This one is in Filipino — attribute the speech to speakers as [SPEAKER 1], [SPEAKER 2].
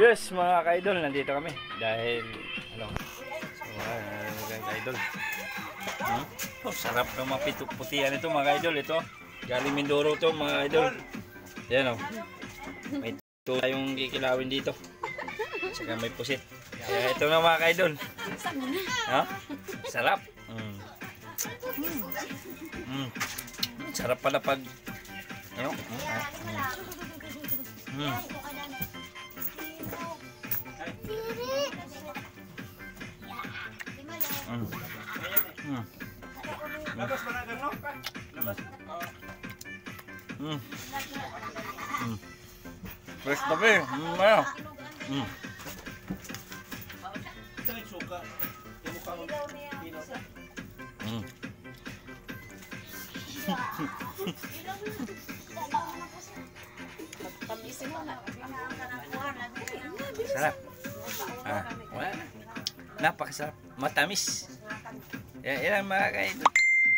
[SPEAKER 1] Yes, mga ka-idol, nandito kami dahil ano, mga ka-idol. Oh, sarap ng mga putihan ito, mga ka-idol. Ito, galing Mindoro to, mga idol. Yan oh. May ito tayong kikilawin dito. Saka may pusit. Kaya ito na, mga ka-idol. Ha? Sarap. Sarap pala pag ano?
[SPEAKER 2] Labas ba na gano'n? Labas.
[SPEAKER 1] Fresh tabi. Ano?
[SPEAKER 2] Ito yung suka. Yung mukhang pinaw.
[SPEAKER 1] Sarap. Wala na. Napakasarap. Matamis. Yan ang mga kaidol.